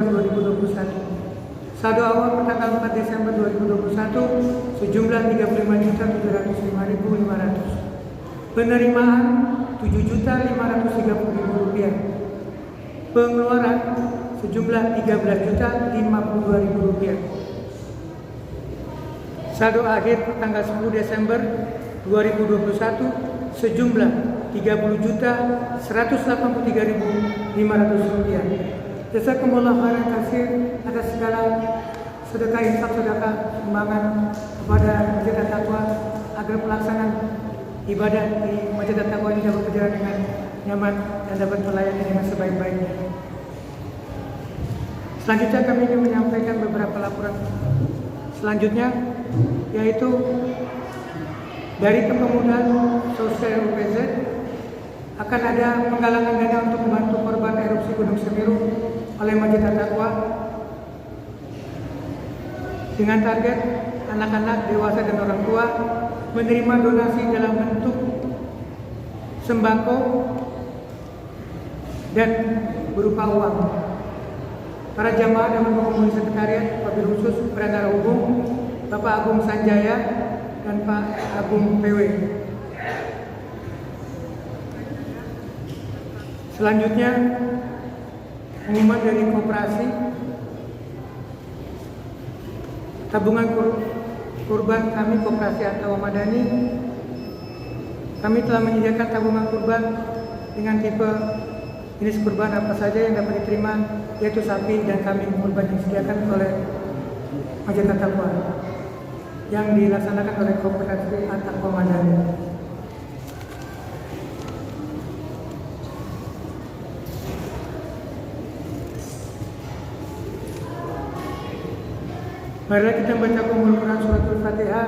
2021. Saldo awal pertanggal 4 Desember 2021 sejumlah 35.705.500. Penerimaan Rp7.530.000. Pengeluaran sejumlah Rp13.052.000. Saldo akhir pertanggal 10 Desember 2021 sejumlah Rp30.183.500. Jazakumullah khairan katsir atas segala sedekah, infak, sedekah, sumbangan kepada Masjid At-Taqwa agar pelaksanaan ibadah di Masjid At-Taqwa ini dapat berjalan dengan nyaman dan dapat melayani dengan sebaik-baiknya. Selanjutnya kami ingin menyampaikan beberapa laporan selanjutnya, yaitu dari Kepemudaan Sosial UPZ akan ada penggalangan dana untuk membantu korban erupsi Gunung Semeru oleh Masjid At-Taqwa dengan target anak-anak, dewasa dan orang tua menerima donasi dalam bentuk sembako dan berupa uang. Para jamaah dapat menghubungi sekretariat wabil khusus perantara hubung Bapak Agung Sanjaya dan Pak Agung PW. Selanjutnya, pengumuman dari koperasi tabungan kurban kami Koperasi At-Taqwa Madani. Kami telah menyediakan tabungan kurban dengan tipe jenis kurban apa saja yang dapat diterima, yaitu sapi dan kambing kurban yang disediakan oleh Masjid At-Taqwa yang dilaksanakan oleh Koperasi At-Taqwa Madani. Marilah kita membaca Quran Suratul Fatihah,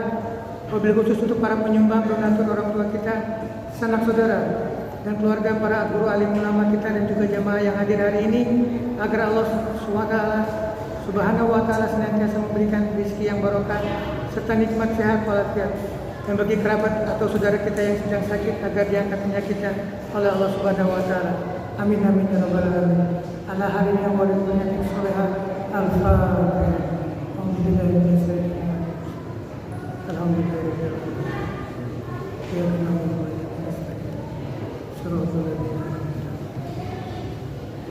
wabil khusus untuk para penyumbang, donatur, orang tua kita, sanak saudara, dan keluarga para guru alim ulama kita dan juga jamaah yang hadir hari ini, agar Allah Subhanahu wa Ta'ala senantiasa memberikan rezeki yang barokah serta nikmat sehat walafiat. Dan bagi kerabat atau saudara kita yang sedang sakit, agar diangkat penyakitnya oleh Allah Subhanahu wa Ta'ala. Amin amin ya rabbal alamin. Ala hari yang waridnya solehah. Al-Fatihah.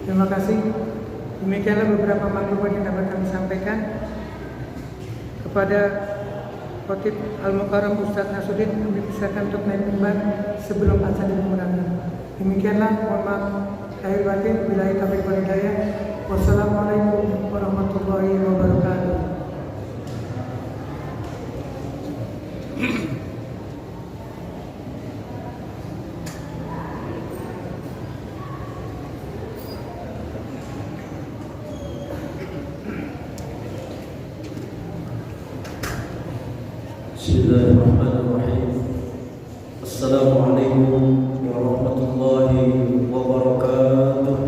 Terima kasih. Demikianlah beberapa maklumat yang dapat kami sampaikan kepada Khotib Al-Mukarram Ustaz Nasruddin. Kami persilakan untuk naik mimbar sebelum azan dimulai. Demikianlah, mohon maaf lahir batin, billahi taufiq wal hidayah. Wassalamualaikum warahmatullahi wabarakatuh. Bismillahirrahmanirrahim. Assalamualaikum warahmatullahi wabarakatuh.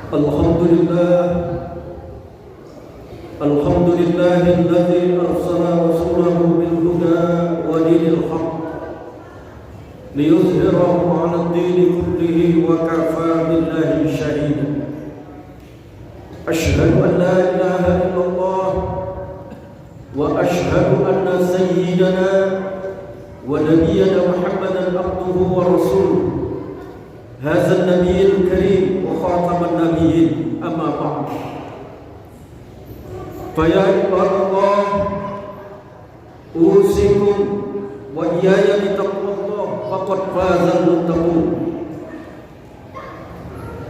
Alhamdulillahilladzi arsala rasulahu bil huda wa dinil haqq liyuzhirahu 'ala ad-dini kullihi wa kafaa billahi shahida. Asyhadu an la ilaha illallah wa asyhadu anna sayyidana wa nabiyyana Muhammadan abduhu wa rasuluh. Hadzal nabiyul karim wa khataman nabiyyin, amma ba'd. Faya ibadallah, usikum wa iyaya bitaqwallah, faqad fazal muttaqun.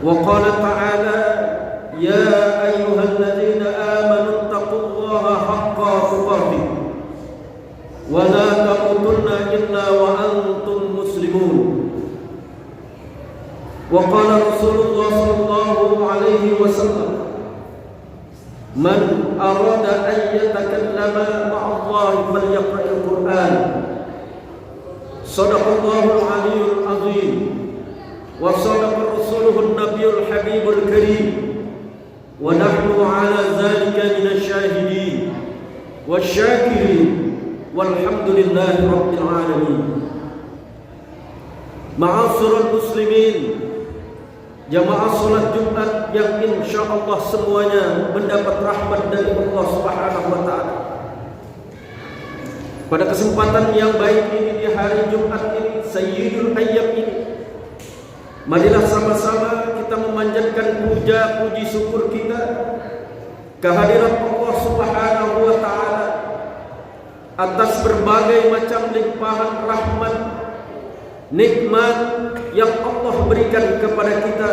Wa qala ta'ala, ya ayyuhalladzina amanu taqullaha haqqa tuqatih wa la tamutunna illa wa antum muslimun. Wa qala Rasulullah sallallahu alaihi wasallam, man arada an yatakallama ma'allahi falyaqra'il Qur'an. Shadaqallahul aliyyul azim wa shadaqa rasuluhun nabiyul habibul karim wa nahnu ala zalika minasyahidin wasyakirin walhamdulillahi rabbil alamin. Ma'asyiral muslimin, jamaah salat Jumat yang insyaallah semuanya mendapat rahmat dari Allah Subhanahu wa taala. Pada kesempatan yang baik ini, di hari Jumat ini, Sayyidul Ayyam ini, marilah sama-sama kita memanjatkan puja puji syukur kita kehadirat Allah Subhanahu wa taala atas berbagai macam limpahan rahmat, nikmat yang Allah berikan kepada kita,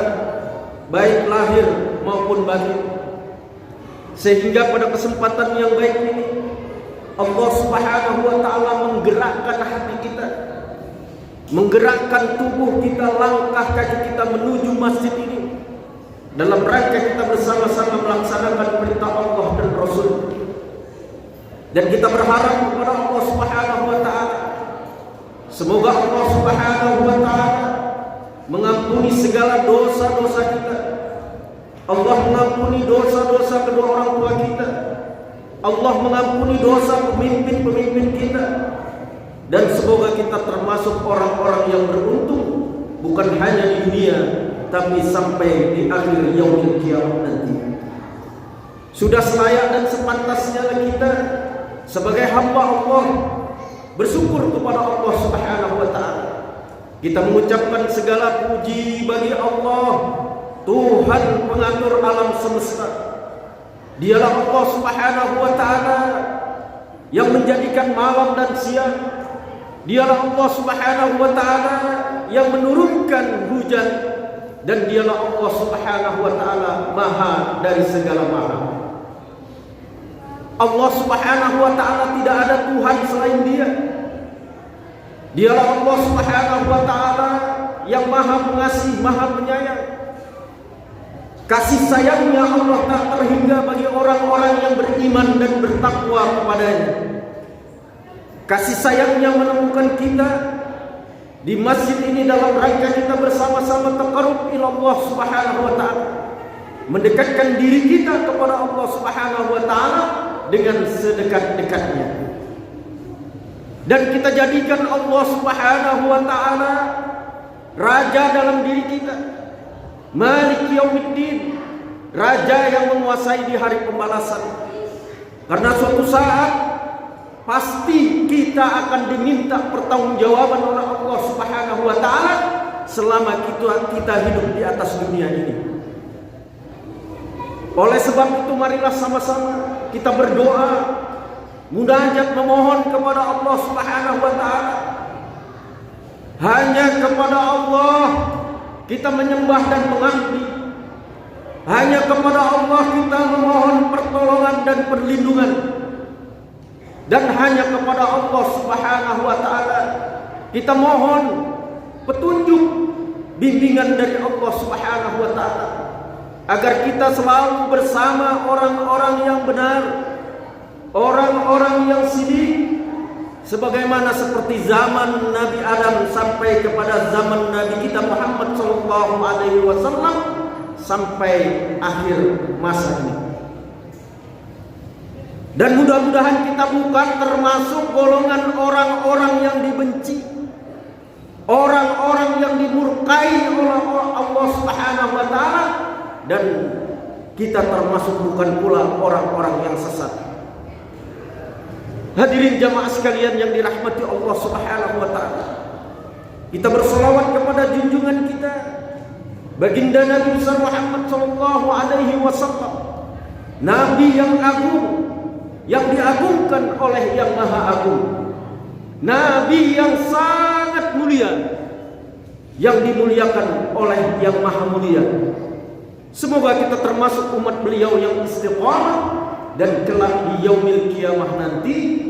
baik lahir maupun batin. Sehingga pada kesempatan yang baik ini, Allah Subhanahu wa taala menggerakkan hati kita, menggerakkan tubuh kita, langkah kaki kita menuju masjid ini, dalam rangka kita bersama-sama melaksanakan perintah Allah dan Rasul. Dan kita berharap kepada Allah Subhanahu wa taala, semoga Allah Subhanahu wa taala mengampuni segala dosa-dosa kita. Allah mengampuni dosa-dosa kedua orang tua kita. Allah mengampuni dosa pemimpin-pemimpin kita. Dan semoga kita termasuk orang-orang yang beruntung, bukan hanya di dunia, tapi sampai di akhir yaumil qiyamah nanti. Sudah selayak dan sepantasnya kita sebagai hamba Allah bersyukur kepada Allah Subhanahu wa taala. Kita mengucapkan segala puji bagi Allah, Tuhan pengatur alam semesta. Dialah Allah Subhanahu wa taala yang menjadikan malam dan siang. Dialah Allah Subhanahu wa taala yang menurunkan hujan, dan dialah Allah Subhanahu wa taala maha dari segala maha. Allah Subhanahu wa taala tidak ada Tuhan selain Dia. Dialah Allah Subhanahu wa taala yang maha pengasih, maha penyayang. Kasih sayangnya Allah tak terhingga bagi orang-orang yang beriman dan bertakwa kepadanya. Kasih sayangnya menemukan kita di masjid ini dalam rangka kita bersama-sama taqarrub ila Allah Subhanahu wa taala, mendekatkan diri kita kepada Allah Subhanahu wa taala dengan sedekat-dekatnya. Dan kita jadikan Allah Subhanahu wa taala raja dalam diri kita. Malik Yaumiddin, raja yang menguasai di hari pembalasan. Karena suatu saat pasti kita akan diminta pertanggungjawaban oleh Allah Subhanahu wa taala selama kita hidup di atas dunia ini. Oleh sebab itu, marilah sama-sama kita berdoa, munajat, memohon kepada Allah Subhanahu wa taala. Hanya kepada Allah kita menyembah dan mengabdi. Hanya kepada Allah kita memohon pertolongan dan perlindungan. Dan hanya kepada Allah Subhanahu wa taala kita mohon petunjuk, bimbingan dari Allah Subhanahu wa taala, agar kita selalu bersama orang-orang yang benar, orang-orang yang siddiq, sebagaimana seperti zaman Nabi Adam sampai kepada zaman Nabi kita Muhammad sallallahu alaihi wasallam, sampai akhir masa ini. Dan mudah-mudahan kita bukan termasuk golongan orang-orang yang dibenci, orang-orang yang dimurkai oleh Allah Subhanahu wa taala, dan kita termasuk bukan pula orang-orang yang sesat. Hadirin jamaah sekalian yang dirahmati Allah Subhanahu wa taala, kita berselawat kepada junjungan kita baginda Nabi besar Muhammad sallallahu alaihi wasallam, nabi yang agung, yang diagungkan oleh yang maha agung, nabi yang sangat mulia, yang dimuliakan oleh yang maha mulia. Semoga kita termasuk umat beliau yang istiqamah, dan kelak di yaumil kiamah nanti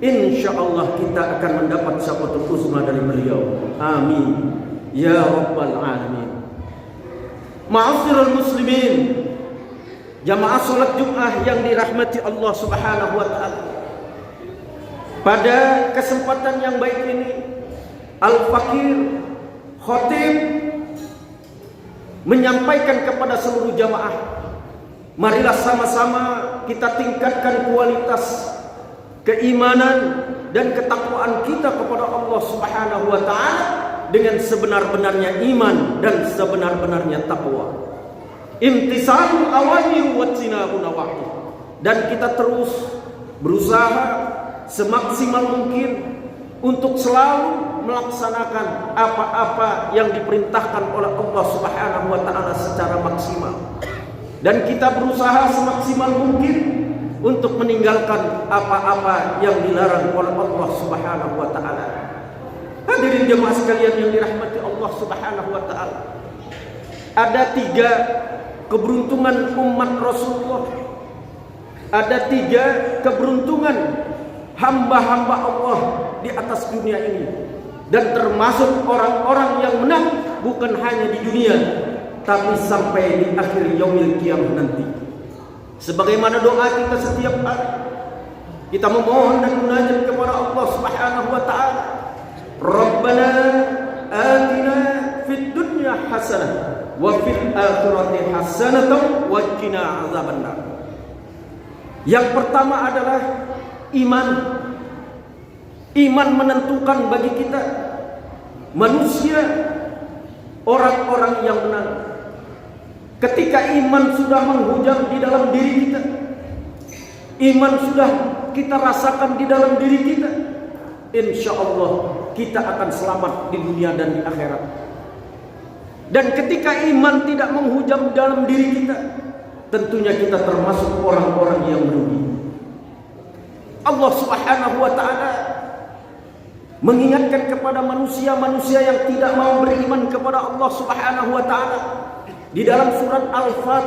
insyaallah kita akan mendapat syafaatul uzma dari beliau. Amin ya rabbal alamin. Ma'asyiral muslimin, jamaah salat Jumat yang dirahmati Allah Subhanahu wa taala. Pada kesempatan yang baik ini, Al-Fakir Khatib menyampaikan kepada seluruh jamaah, marilah sama-sama kita tingkatkan kualitas keimanan dan ketakwaan kita kepada Allah Subhanahu wa taala dengan sebenar-benarnya iman dan sebenar-benarnya takwa. Imtisalul awamir wa tinabun nawahi, dan kita terus berusaha semaksimal mungkin untuk selalu melaksanakan apa-apa yang diperintahkan oleh Allah Subhanahu wa taala secara maksimal, dan kita berusaha semaksimal mungkin untuk meninggalkan apa-apa yang dilarang oleh Allah Subhanahu wa taala. Hadirin jemaah sekalian yang dirahmati Allah Subhanahu wa taala, ada 3 keberuntungan umat Rasulullah, ada 3 keberuntungan hamba-hamba Allah di atas dunia ini, dan termasuk orang-orang yang menang bukan hanya di dunia tapi sampai di akhir yaumil qiyamah nanti. Sebagaimana doa kita setiap hari, kita memohon dan munajat kepada Allah Subhanahu wa taala, Rabbana atina fid dunya hasanah wa fil akhirati hasanah wa qina azabannar. Yang pertama adalah iman. Iman menentukan bagi kita manusia orang-orang yang menang. Ketika iman sudah menghujam di dalam diri kita, iman sudah kita rasakan di dalam diri kita, insya Allah kita akan selamat di dunia dan di akhirat. Dan ketika iman tidak menghujam di dalam diri kita, tentunya kita termasuk orang-orang yang merugi. Allah Subhanahu wa taala mengingatkan kepada manusia-manusia yang tidak mau beriman kepada Allah Subhanahu wa taala. Di dalam surat Al-Fat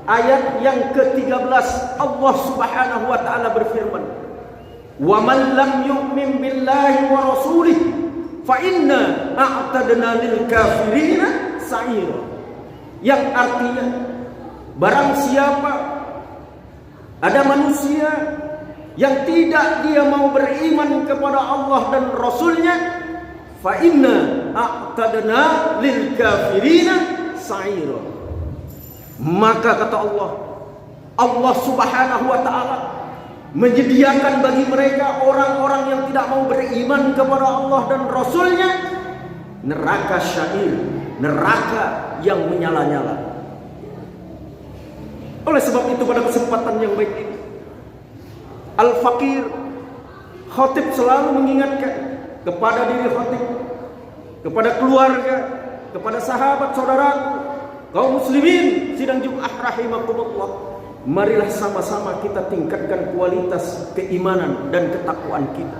ayat yang ke-13, Allah Subhanahu wa taala berfirman, "Wa man lam yu'min billahi wa rasulih fa inna a'tadna lil kafirina sa'ira." Yang artinya, barang siapa ada manusia yang tidak dia mau beriman kepada Allah dan Rasulnya, fa inna a'tadna lil kafirina sa'ira, maka kata Allah, Allah Subhanahu wa taala menyediakan bagi mereka orang-orang yang tidak mau beriman kepada Allah dan Rasulnya neraka syair, neraka yang menyala-nyala. Oleh sebab itu pada kesempatan yang baik ini, Al-Fakir Khatib selalu mengingatkan kepada diri Khatib, kepada keluarga, kepada sahabat saudaraku, kaum muslimin sidang Jumat rahimakumullah, marilah sama-sama kita tingkatkan kualitas keimanan dan ketakwaan kita.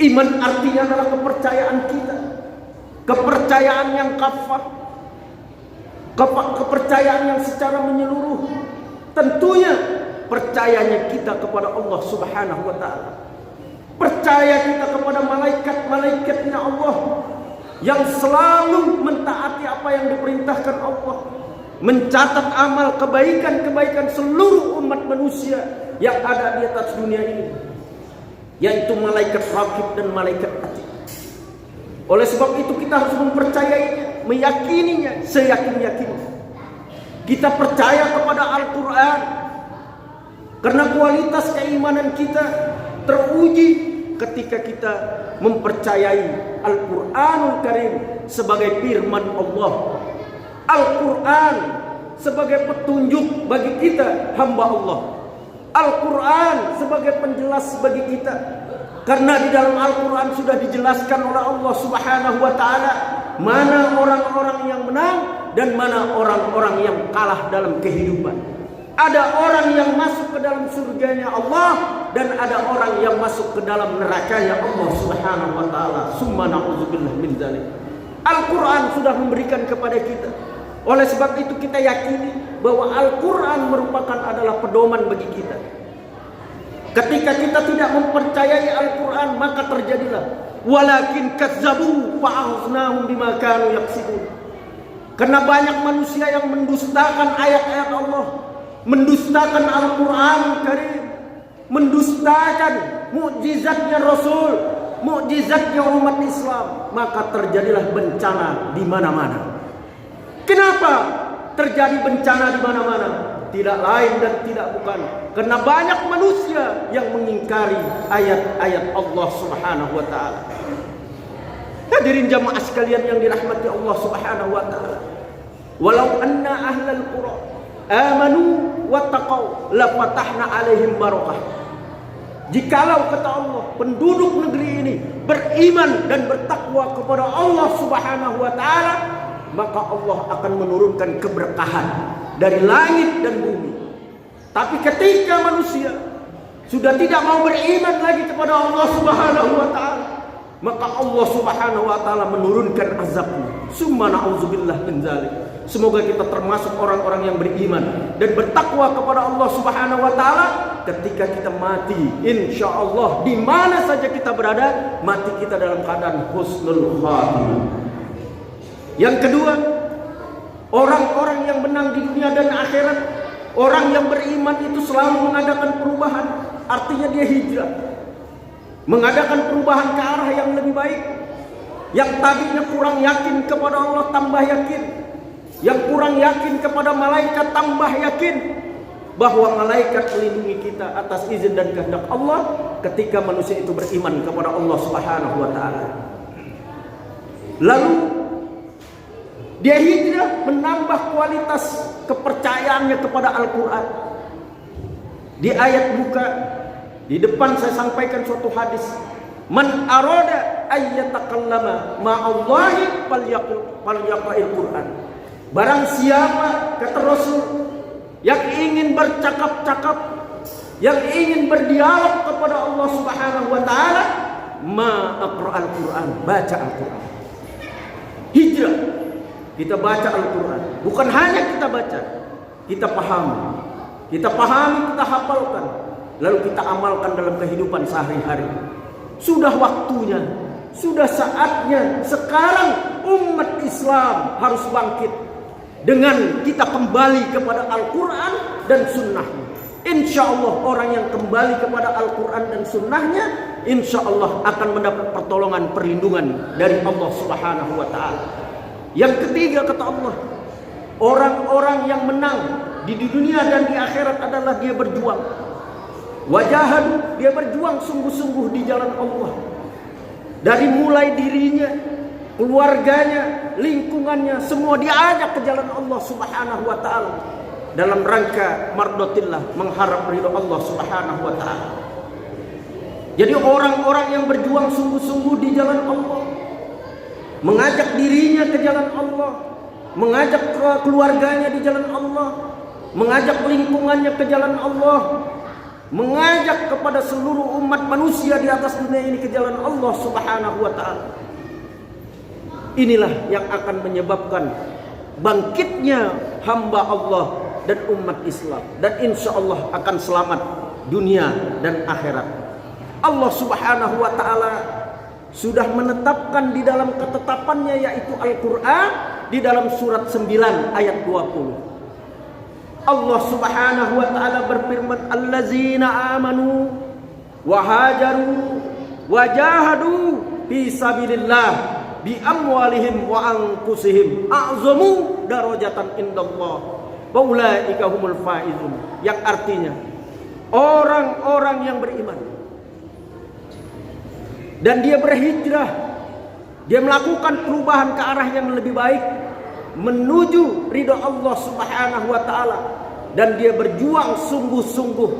Iman artinya adalah kepercayaan kita, kepercayaan yang kafah, kepercayaan yang secara menyeluruh. Tentunya percayanya kita kepada Allah Subhanahu wa taala, percaya kita kepada malaikat-malaikatnya Allah yang selalu mentaati apa yang diperintahkan Allah, mencatat amal kebaikan-kebaikan seluruh umat manusia yang ada di atas dunia ini, yaitu malaikat raqib dan malaikat atid. Oleh sebab itu kita harus mempercayainya, meyakininya seyakin-yakinnya. Kita percaya kepada Al-Quran karena kualitas keimanan kita teruji ketika kita mempercayai Al-Quranul Karim sebagai firman Allah. Al-Quran sebagai petunjuk bagi kita hamba Allah. Al-Quran sebagai penjelas bagi kita. Karena di dalam Al-Quran sudah dijelaskan oleh Allah Subhanahu wa ta'ala mana orang-orang yang menang dan mana orang-orang yang kalah dalam kehidupan. Ada orang yang masuk ke dalam surganya Allah dan ada orang yang masuk ke dalam nerakanya Allah Subhanahu wa ta'ala. Summa na'udzubillah min dzalik. Al-Quran sudah memberikan kepada kita. Oleh sebab itu kita yakini bahwa Al-Quran merupakan adalah pedoman bagi kita. Ketika kita tidak mempercayai Al-Quran, maka terjadilah walakin kazzabu fa'akhnahum bima kanu yaksibun. Karena banyak manusia yang mendustakan ayat-ayat Allah, mendustakan Al-Quran Karim, mendustakan mukjizatnya Rasul, mukjizatnya umat Islam, maka terjadilah bencana di mana-mana. Kenapa terjadi bencana di mana-mana? Tidak lain dan tidak bukan karena banyak manusia yang mengingkari ayat-ayat Allah Subhanahu wa ta'ala. Hadirin jamaah sekalian yang dirahmati Allah Subhanahu wa ta'ala. Walau anna ahlal qura amanu wattaqau la fatahna alaihim barakah. Jikalau kata Allah penduduk negeri ini beriman dan bertakwa kepada Allah Subhanahu wa ta'ala, maka Allah akan menurunkan keberkahan dari langit dan bumi. Tapi ketika manusia sudah tidak mau beriman lagi kepada Allah Subhanahu wa ta'ala, maka Allah Subhanahu wa ta'ala menurunkan azabnya. Summa na'udzubillah min dzalik. Semoga kita termasuk orang-orang yang beriman dan bertakwa kepada Allah Subhanahu wa ta'ala. Ketika kita mati, insya Allah di mana saja kita berada, mati kita dalam keadaan husnul khatimah. Yang kedua, orang-orang yang menang di dunia dan akhirat, orang yang beriman itu selalu mengadakan perubahan. Artinya dia hijrah, mengadakan perubahan ke arah yang lebih baik. Yang tadinya kurang yakin kepada Allah tambah yakin, yang kurang yakin kepada malaikat tambah yakin bahwa malaikat melindungi kita atas izin dan kehendak Allah ketika manusia itu beriman kepada Allah Subhanahu wa ta'ala. Lalu dia hijrah menambah kualitas kepercayaannya kepada Al-Quran. Di ayat buka di depan saya sampaikan suatu hadis. Man arada ayyatakallama ma'allahi falyaqra'il Quran. Barang siapa, kata Rasul, yang ingin bercakap-cakap, yang ingin berdialog kepada Allah Subhanahu wa ta'ala, ma'aqra'al Quran, baca Al-Quran. Hijrah, kita baca Al-Quran. Bukan hanya kita baca, kita pahami. Kita pahami, kita hafalkan, lalu kita amalkan dalam kehidupan sehari-hari. Sudah waktunya, sudah saatnya sekarang umat Islam harus bangkit dengan kita kembali kepada Al-Quran dan Sunnahnya. Insya Allah orang yang kembali kepada Al-Quran dan Sunnahnya, insya Allah akan mendapat pertolongan, perlindungan dari Allah Subhanahu wa ta'ala. Yang ketiga kata Allah, orang-orang yang menang di dunia dan di akhirat adalah dia berjuang. Wajahadu, dia berjuang sungguh-sungguh di jalan Allah. Dari mulai dirinya, keluarganya, lingkungannya, semua diajak ke jalan Allah Subhanahu wa ta'ala dalam rangka mardotillah, mengharap ridho Allah Subhanahu wa ta'ala. Jadi orang-orang yang berjuang sungguh-sungguh di jalan Allah, mengajak dirinya ke jalan Allah, mengajak keluarganya di jalan Allah, mengajak lingkungannya ke jalan Allah, mengajak kepada seluruh umat manusia di atas dunia ini ke jalan Allah Subhanahu wa ta'ala. Inilah yang akan menyebabkan bangkitnya hamba Allah dan umat Islam, dan insya Allah akan selamat dunia dan akhirat. Allah Subhanahu wa ta'ala sudah menetapkan di dalam ketetapannya, yaitu Al-Quran, di dalam surat 9 ayat 20. Allah Subhanahu wa ta'ala berfirman, allazina amanu wa hajaru wa jahadu fi sabilillah bi amwalihim wa anfusihim a'zamu darajatan indallah Wa ulaika humul faizun, yang artinya orang-orang yang beriman dan dia berhijrah, dia melakukan perubahan ke arah yang lebih baik menuju ridha Allah Subhanahu wa taala, dan dia berjuang sungguh-sungguh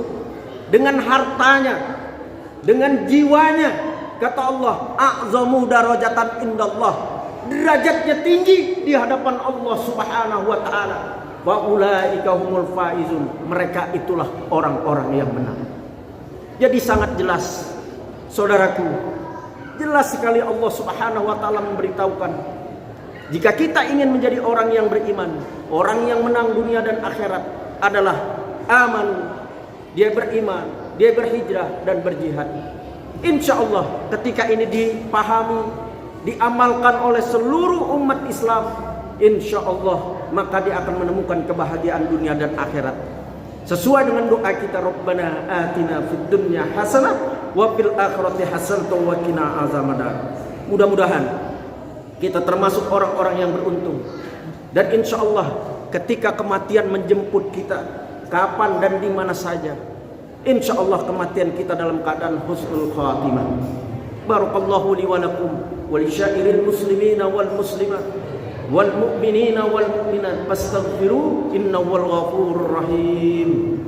dengan hartanya, dengan jiwanya. Kata Allah, a'zamu darajatan indallah, derajatnya tinggi di hadapan Allah Subhanahu wa taala. Wa ulaika humul faizun, mereka itulah orang-orang yang menang. Jadi sangat jelas, saudaraku, jelas sekali Allah Subhanahu wa taala memberitahukan, jika kita ingin menjadi orang yang beriman, orang yang menang dunia dan akhirat adalah amanu, dia beriman, dia berhijrah dan berjihad. Insya Allah ketika ini dipahami, diamalkan oleh seluruh umat Islam, insya Allah maka dia akan menemukan kebahagiaan dunia dan akhirat. Sesuai dengan doa kita, Rabbana atina fid dunya hasanah wa fil akhirati hasanah wa qina azabannar. Mudah-mudahan kita termasuk orang-orang yang beruntung, dan insya Allah ketika kematian menjemput kita, kapan dan di mana saja, insya Allah kematian kita dalam keadaan husnul khatimah. Barakallahu li wa lakum wa li syairil muslimina wal muslimat wal mu'minina wal mu'minat fastaghfiru innahu wal ghafurur rahim.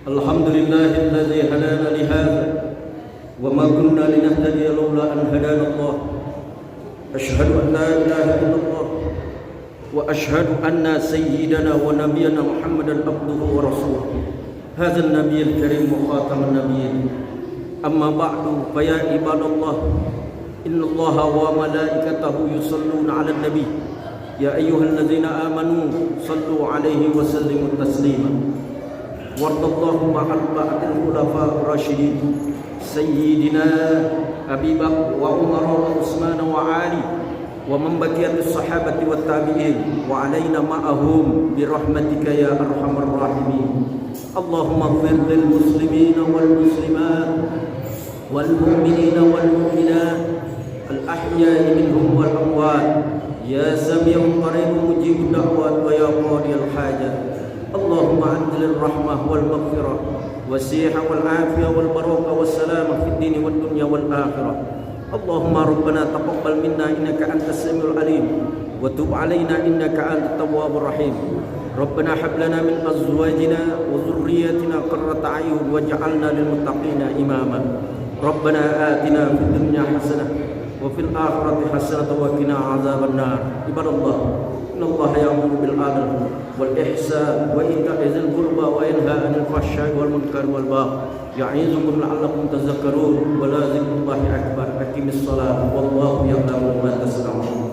Alhamdulillahilladzi hadana li hadza wa ma kunna linahtadiya laula an hadana Allah. Asyhadu an la ilaha illallah wa asyhadu anna sayyidana wa nabiyyana Muhammadan abduhu wa rasuluh. Hadzal nabiyyul karim wa khataman nabiyyin. Amma ba'du, fa ya ibadallah, innallaha wa malaikatahu yusalluna 'alan nabiy. Ya ayyuhalladzina amanu sallu 'alaihi wa sallimu taslima. Warḍallahu ma'al ba'dil khulafa'ir rasyidin sayyidina Abi Bakr wa Umar wa Utsman wa Ali wa man baqiyatis sahabati wat tabi'in wa 'alaina ma'ahum bi rahmatika ya arhamar rahimin. Allahumma ighfir lil muslimina wal muslimat wal mu'minina wal mu'minat al ahya'i minhum wal amwat ya sami'un qaribun mujibud da'wat wa ya qadiyal hajat. Allahumma anzil rahmah wal maghfirah wasi'ah wal afiyah wal barakah was salamah fid din wad dunya wal akhirah. Allahumma rabbana taqabbal minna innaka antas samiul alim wa tub alaina innaka antat tawwabur rahim. Rabbana hab lana min azwajina wa dhurriyyatina qurrata a'yun waj'alna lil muttaqina imama. Rabbana atina fid dunya hasanah wa fil akhirati hasanah wa qina azabannar. Ibadallah, innallaha ya'muru bil 'adli wal ihsan wa ita'i dzil qurba wa yanha 'anil fahsya'i wal munkari wal baghi ya'izukum la'allakum tadhakkarun. Wa la dzikrullahi akbar. Aqimis shalah wallahu ya'lamu ma tasna'un.